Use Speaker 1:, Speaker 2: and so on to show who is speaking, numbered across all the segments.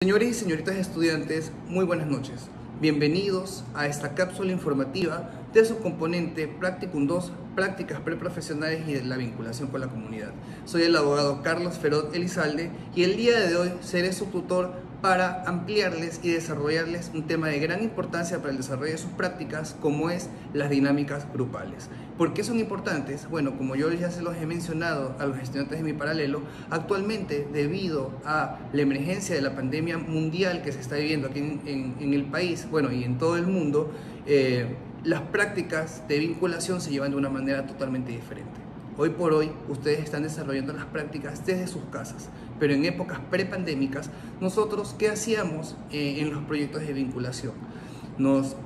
Speaker 1: Señores y señoritas estudiantes, muy buenas noches. Bienvenidos a esta cápsula informativa de su componente Practicum 2, Prácticas Preprofesionales y de la vinculación con la comunidad. Soy el abogado Carlos Ferot Elizalde y el día de hoy seré su tutor para ampliarles y desarrollarles un tema de gran importancia para el desarrollo de sus prácticas, como es las dinámicas grupales. ¿Por qué son importantes? Bueno, como yo ya se los he mencionado a los estudiantes de mi paralelo, actualmente debido a la emergencia de la pandemia mundial que se está viviendo aquí en el país, bueno, y en todo el mundo, las prácticas de vinculación se llevan de una manera totalmente diferente. Hoy por hoy ustedes están desarrollando las prácticas desde sus casas, pero en épocas prepandémicas, nosotros ¿qué hacíamos en los proyectos de vinculación? Nos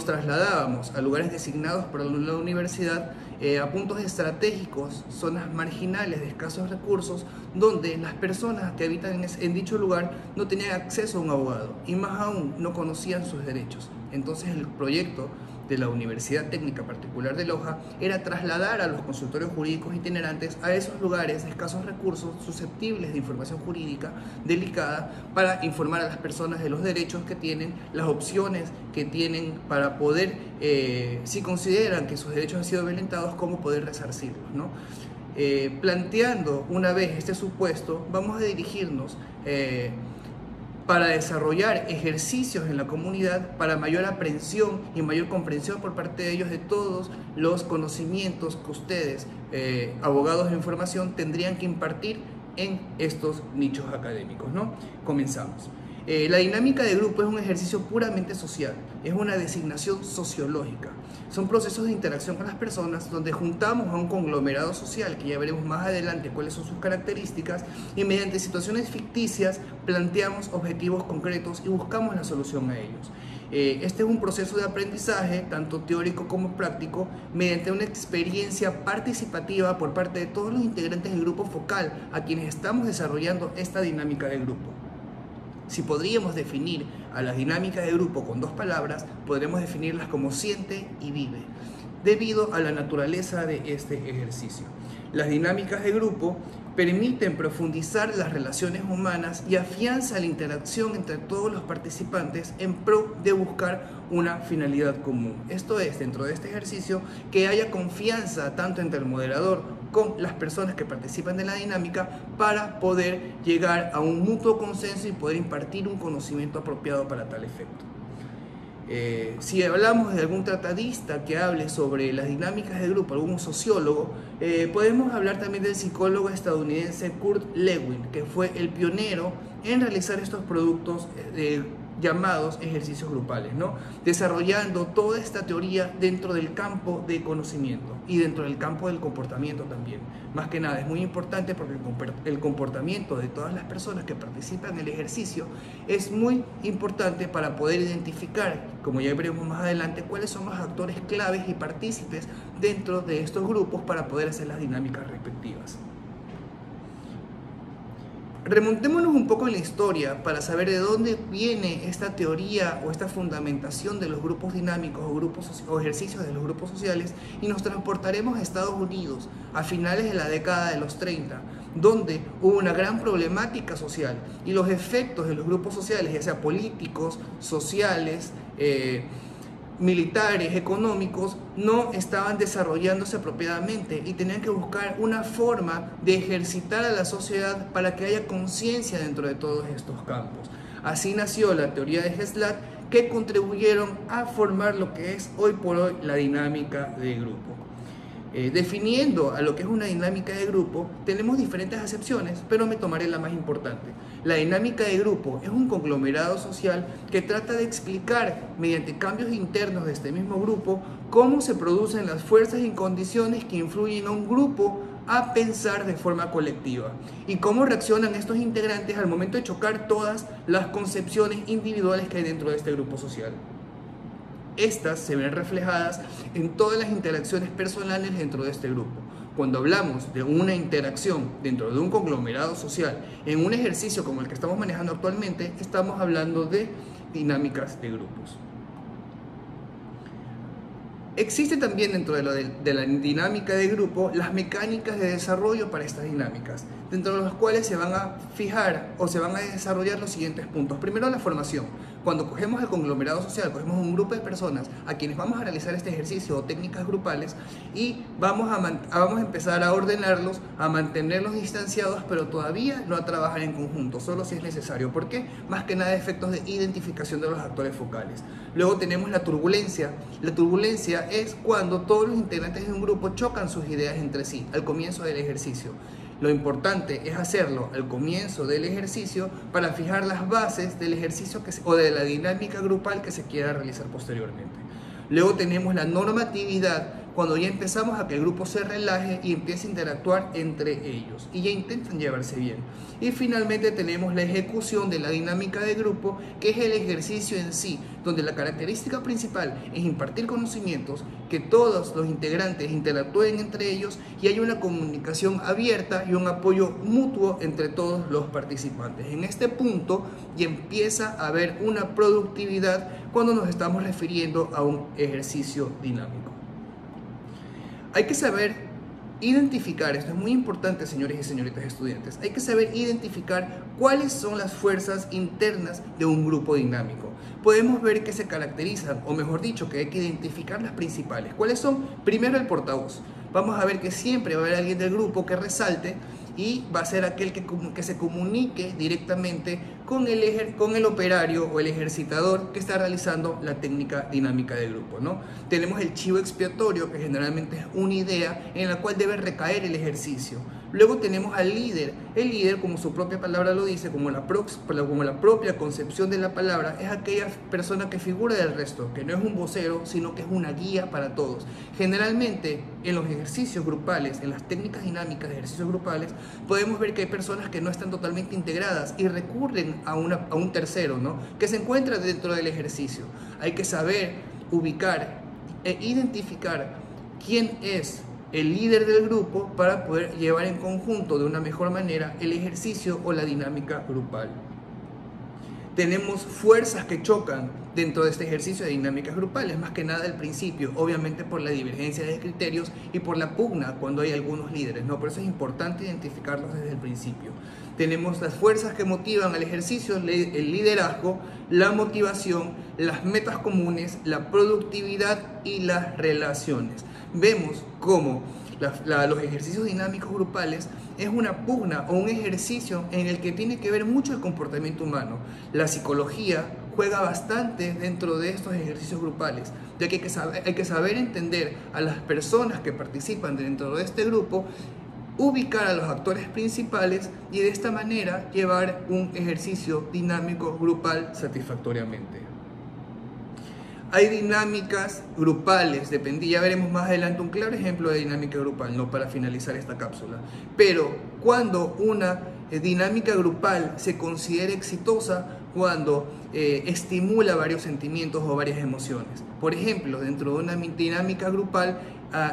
Speaker 1: trasladábamos a lugares designados por la universidad, a puntos estratégicos, zonas marginales de escasos recursos, donde las personas que habitan en dicho lugar no tenían acceso a un abogado y más aún no conocían sus derechos. Entonces el proyecto de la Universidad Técnica Particular de Loja era trasladar a los consultorios jurídicos itinerantes a esos lugares de escasos recursos, susceptibles de información jurídica delicada, para informar a las personas de los derechos que tienen, las opciones que tienen para poder, si consideran que sus derechos han sido violentados, cómo poder resarcirlos, ¿no? Planteando una vez este supuesto, vamos a dirigirnos para desarrollar ejercicios en la comunidad para mayor aprehensión y mayor comprensión por parte de ellos de todos los conocimientos que ustedes, abogados de información, tendrían que impartir en estos nichos académicos, ¿no? Comenzamos. La dinámica de grupo es un ejercicio puramente social, es una designación sociológica. Son procesos de interacción con las personas donde juntamos a un conglomerado social, que ya veremos más adelante cuáles son sus características, y mediante situaciones ficticias planteamos objetivos concretos y buscamos la solución a ellos. Este es un proceso de aprendizaje, tanto teórico como práctico, mediante una experiencia participativa por parte de todos los integrantes del grupo focal a quienes estamos desarrollando esta dinámica de grupo. Si podríamos definir a las dinámicas de grupo con dos palabras, podremos definirlas como siente y vive, debido a la naturaleza de este ejercicio. Las dinámicas de grupo permiten profundizar las relaciones humanas y afianza la interacción entre todos los participantes en pro de buscar una finalidad común. Esto es, dentro de este ejercicio, que haya confianza tanto entre el moderador con las personas que participan de la dinámica para poder llegar a un mutuo consenso y poder impartir un conocimiento apropiado para tal efecto. Si hablamos de algún tratadista que hable sobre las dinámicas de grupo, algún sociólogo, podemos hablar también del psicólogo estadounidense Kurt Lewin, que fue el pionero en realizar estos productos llamados ejercicios grupales, ¿no? Desarrollando toda esta teoría dentro del campo de conocimiento y dentro del campo del comportamiento también. Más que nada es muy importante porque el comportamiento de todas las personas que participan en el ejercicio es muy importante para poder identificar, como ya veremos más adelante, cuáles son los actores claves y partícipes dentro de estos grupos para poder hacer las dinámicas respectivas. Remontémonos un poco en la historia para saber de dónde viene esta teoría o esta fundamentación de los grupos dinámicos o ejercicios de los grupos sociales, y nos transportaremos a Estados Unidos a finales de la década de los 30, donde hubo una gran problemática social y los efectos de los grupos sociales, ya sea políticos, sociales, militares, económicos, no estaban desarrollándose apropiadamente y tenían que buscar una forma de ejercitar a la sociedad para que haya conciencia dentro de todos estos campos. Así nació la teoría de Geslat, que contribuyeron a formar lo que es hoy por hoy la dinámica de grupo. Definiendo a lo que es una dinámica de grupo, tenemos diferentes acepciones, pero me tomaré la más importante. La dinámica de grupo es un conglomerado social que trata de explicar, mediante cambios internos de este mismo grupo, cómo se producen las fuerzas y condiciones que influyen a un grupo a pensar de forma colectiva y cómo reaccionan estos integrantes al momento de chocar todas las concepciones individuales que hay dentro de este grupo social. Estas se ven reflejadas en todas las interacciones personales dentro de este grupo. Cuando hablamos de una interacción dentro de un conglomerado social, en un ejercicio como el que estamos manejando actualmente, estamos hablando de dinámicas de grupos. Existe también dentro de la dinámica de grupo las mecánicas de desarrollo para estas dinámicas, dentro de las cuales se van a fijar o se van a desarrollar los siguientes puntos. Primero, la formación. Cuando cogemos el conglomerado social, cogemos un grupo de personas a quienes vamos a realizar este ejercicio o técnicas grupales y vamos a empezar a ordenarlos, a mantenerlos distanciados, pero todavía no a trabajar en conjunto, solo si es necesario. ¿Por qué? Más que nada efectos de identificación de los actores focales. Luego tenemos la turbulencia. La turbulencia es cuando todos los integrantes de un grupo chocan sus ideas entre sí al comienzo del ejercicio. Lo importante es hacerlo al comienzo del ejercicio para fijar las bases del ejercicio o de la dinámica grupal que se quiera realizar posteriormente. Luego tenemos la normatividad, cuando ya empezamos a que el grupo se relaje y empiece a interactuar entre ellos y ya intentan llevarse bien. Y finalmente tenemos la ejecución de la dinámica de grupo, que es el ejercicio en sí, donde la característica principal es impartir conocimientos, que todos los integrantes interactúen entre ellos y hay una comunicación abierta y un apoyo mutuo entre todos los participantes. En este punto ya empieza a haber una productividad cuando nos estamos refiriendo a un ejercicio dinámico. Hay que saber identificar, esto es muy importante, señores y señoritas estudiantes, hay que saber identificar cuáles son las fuerzas internas de un grupo dinámico. Podemos ver que se caracterizan, o mejor dicho, que hay que identificar las principales. ¿Cuáles son? Primero, el portavoz. Vamos a ver que siempre va a haber alguien del grupo que resalte y va a ser aquel que se comunique directamente con el operario o el ejercitador que está realizando la técnica dinámica de grupo, ¿no? Tenemos el chivo expiatorio, que generalmente es una idea en la cual debe recaer el ejercicio. Luego tenemos al líder. El líder, como su propia palabra lo dice, como la propia concepción de la palabra, es aquella persona que figura del resto, que no es un vocero, sino que es una guía para todos. Generalmente, en los ejercicios grupales, en las técnicas dinámicas de ejercicios grupales, podemos ver que hay personas que no están totalmente integradas y recurren a un tercero, ¿no?, que se encuentra dentro del ejercicio. Hay que saber ubicar e identificar quién es el líder del grupo para poder llevar en conjunto de una mejor manera el ejercicio o la dinámica grupal. Tenemos fuerzas que chocan dentro de este ejercicio de dinámicas grupales, más que nada al principio, obviamente por la divergencia de criterios y por la pugna cuando hay algunos líderes, ¿no? Por eso es importante identificarlos desde el principio. Tenemos las fuerzas que motivan al ejercicio, el liderazgo, la motivación, las metas comunes, la productividad y las relaciones. Vemos cómo los ejercicios dinámicos grupales es una pugna o un ejercicio en el que tiene que ver mucho el comportamiento humano. La psicología juega bastante dentro de estos ejercicios grupales, ya que hay que saber entender a las personas que participan dentro de este grupo, ubicar a los actores principales y de esta manera llevar un ejercicio dinámico grupal satisfactoriamente. Hay dinámicas grupales, ya veremos más adelante un claro ejemplo de dinámica grupal, no para finalizar esta cápsula. Pero cuando una dinámica grupal se considera exitosa, cuando estimula varios sentimientos o varias emociones. Por ejemplo, dentro de una dinámica grupal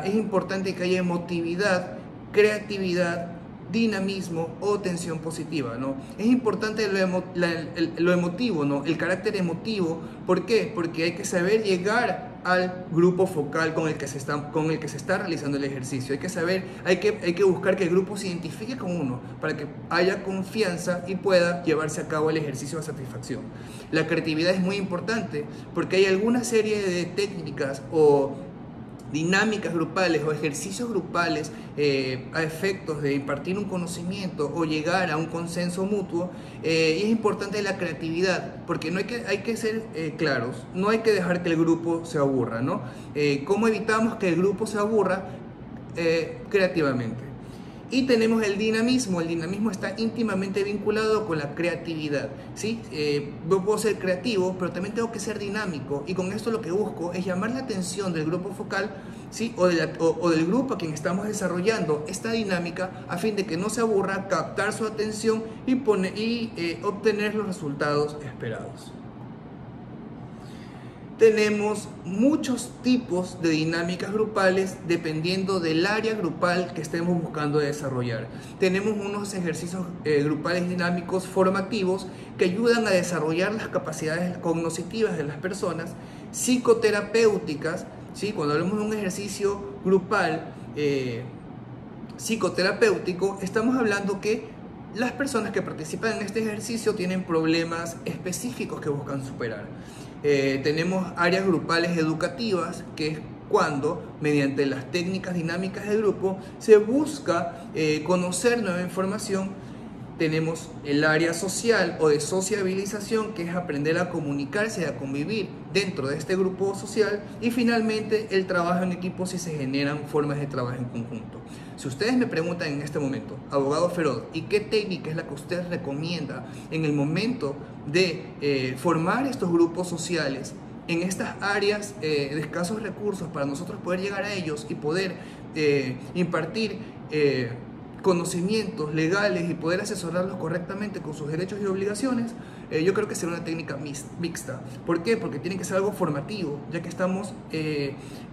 Speaker 1: es importante que haya emotividad, creatividad, dinamismo o tensión positiva, ¿no? Es importante lo emotivo, ¿no? El carácter emotivo. ¿Por qué? Porque hay que saber llegar al grupo focal con el que se está realizando el ejercicio. Hay que buscar que el grupo se identifique con uno para que haya confianza y pueda llevarse a cabo el ejercicio a satisfacción. La creatividad es muy importante porque hay alguna serie de técnicas o dinámicas grupales o ejercicios grupales a efectos de impartir un conocimiento o llegar a un consenso mutuo, y es importante la creatividad porque hay que ser claros, no hay que dejar que el grupo se aburra, ¿no? ¿Cómo evitamos que el grupo se aburra? Creativamente. Y tenemos el dinamismo. El dinamismo está íntimamente vinculado con la creatividad, ¿sí? Yo puedo ser creativo, pero también tengo que ser dinámico. Y con esto lo que busco es llamar la atención del grupo focal, ¿sí? o del grupo a quien estamos desarrollando esta dinámica, a fin de que no se aburra, captar su atención y obtener los resultados esperados. Tenemos muchos tipos de dinámicas grupales dependiendo del área grupal que estemos buscando desarrollar. Tenemos unos ejercicios grupales dinámicos formativos que ayudan a desarrollar las capacidades cognitivas de las personas, psicoterapéuticas, ¿sí? Cuando hablamos de un ejercicio grupal psicoterapéutico, estamos hablando que las personas que participan en este ejercicio tienen problemas específicos que buscan superar. Tenemos áreas grupales educativas, que es cuando, mediante las técnicas dinámicas de grupo, se busca conocer nueva información. Tenemos el área social o de sociabilización, que es aprender a comunicarse y a convivir dentro de este grupo social. Y finalmente el trabajo en equipo, si se generan formas de trabajo en conjunto. Si ustedes me preguntan en este momento, abogado Feroz, ¿y qué técnica es la que usted recomienda en el momento de formar estos grupos sociales en estas áreas de escasos recursos para nosotros poder llegar a ellos y poder impartir conocimientos legales y poder asesorarlos correctamente con sus derechos y obligaciones? Yo creo que será una técnica mixta. ¿Por qué? Porque tiene que ser algo formativo, ya que estamos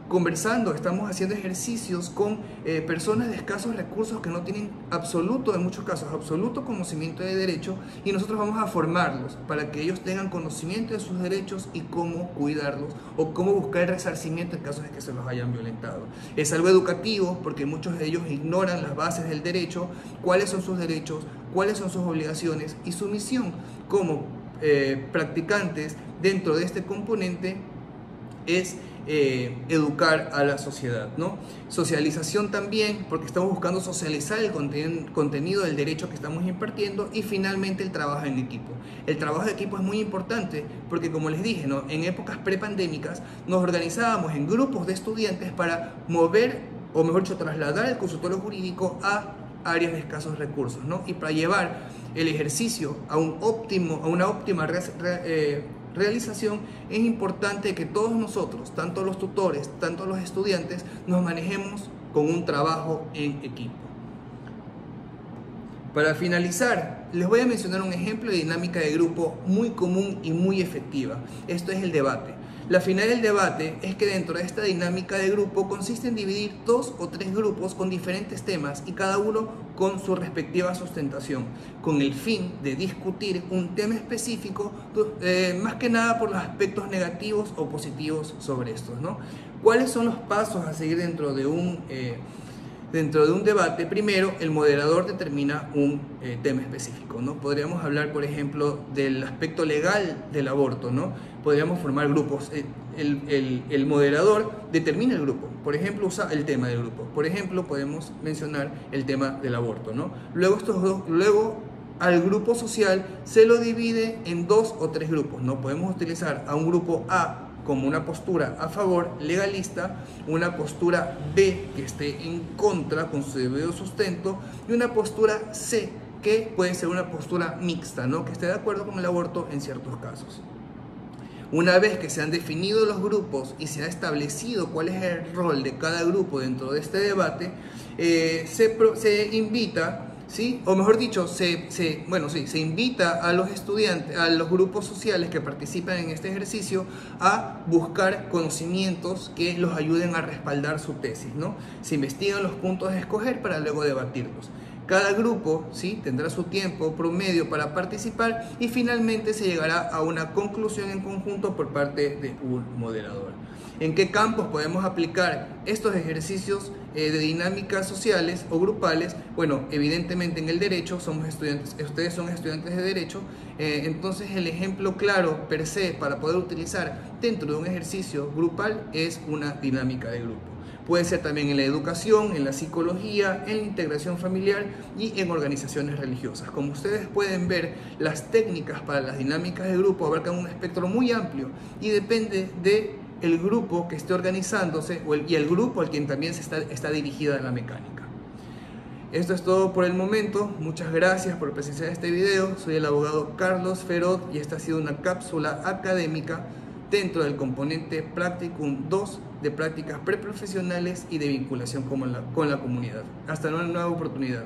Speaker 1: conversando, estamos haciendo ejercicios con personas de escasos recursos que no tienen absoluto, en muchos casos, absoluto conocimiento de derecho, y nosotros vamos a formarlos para que ellos tengan conocimiento de sus derechos y cómo cuidarlos o cómo buscar el resarcimiento en caso de que se los hayan violentado. Es algo educativo porque muchos de ellos ignoran las bases del derecho, cuáles son sus derechos, cuáles son sus obligaciones, y su misión como practicantes dentro de este componente es educar a la sociedad, ¿no? Socialización también, porque estamos buscando socializar el contenido del derecho que estamos impartiendo. Y finalmente el trabajo en equipo. El trabajo de equipo es muy importante porque, como les dije, ¿no?, en épocas prepandémicas nos organizábamos en grupos de estudiantes para mover, o mejor dicho, trasladar el consultorio jurídico a áreas de escasos recursos, ¿no? Y para llevar el ejercicio a una óptima realización, es importante que todos nosotros, tanto los tutores, tanto los estudiantes, nos manejemos con un trabajo en equipo. Para finalizar, les voy a mencionar un ejemplo de dinámica de grupo muy común y muy efectiva. Esto es el debate. La finalidad del debate es que dentro de esta dinámica de grupo consiste en dividir 2 o 3 grupos con diferentes temas y cada uno con su respectiva sustentación, con el fin de discutir un tema específico, más que nada por los aspectos negativos o positivos sobre estos, ¿no? ¿Cuáles son los pasos a seguir dentro de un debate? Primero, el moderador determina un tema específico, ¿no? Podríamos hablar, por ejemplo, del aspecto legal del aborto, ¿no? Podríamos formar grupos. El moderador determina el grupo. Por ejemplo, usa el tema del grupo. Por ejemplo, podemos mencionar el tema del aborto, ¿no? Luego al grupo social se lo divide en 2 o 3 grupos, ¿no? Podemos utilizar a un grupo A como una postura a favor legalista, una postura B que esté en contra con su debido sustento, y una postura C que puede ser una postura mixta, ¿no?, que esté de acuerdo con el aborto en ciertos casos. Una vez que se han definido los grupos y se ha establecido cuál es el rol de cada grupo dentro de este debate, se invita, ¿sí? O mejor dicho, se invita a los estudiantes, a los grupos sociales que participan en este ejercicio, a buscar conocimientos que los ayuden a respaldar su tesis, ¿no? Se investigan los puntos a escoger para luego debatirlos. Cada grupo, ¿sí?, tendrá su tiempo promedio para participar y finalmente se llegará a una conclusión en conjunto por parte de un moderador. ¿En qué campos podemos aplicar estos ejercicios de dinámicas sociales o grupales? Bueno, evidentemente en el derecho, somos estudiantes, ustedes son estudiantes de derecho, entonces el ejemplo claro per se para poder utilizar dentro de un ejercicio grupal es una dinámica de grupo. Puede ser también en la educación, en la psicología, en la integración familiar y en organizaciones religiosas. Como ustedes pueden ver, las técnicas para las dinámicas de grupo abarcan un espectro muy amplio y depende del grupo que esté organizándose y el grupo al quien también está dirigida la mecánica. Esto es todo por el momento. Muchas gracias por presenciar este video. Soy el abogado Carlos Feroz y esta ha sido una cápsula académica dentro del componente Practicum 2 de prácticas preprofesionales y de vinculación con la comunidad. Hasta una nueva oportunidad.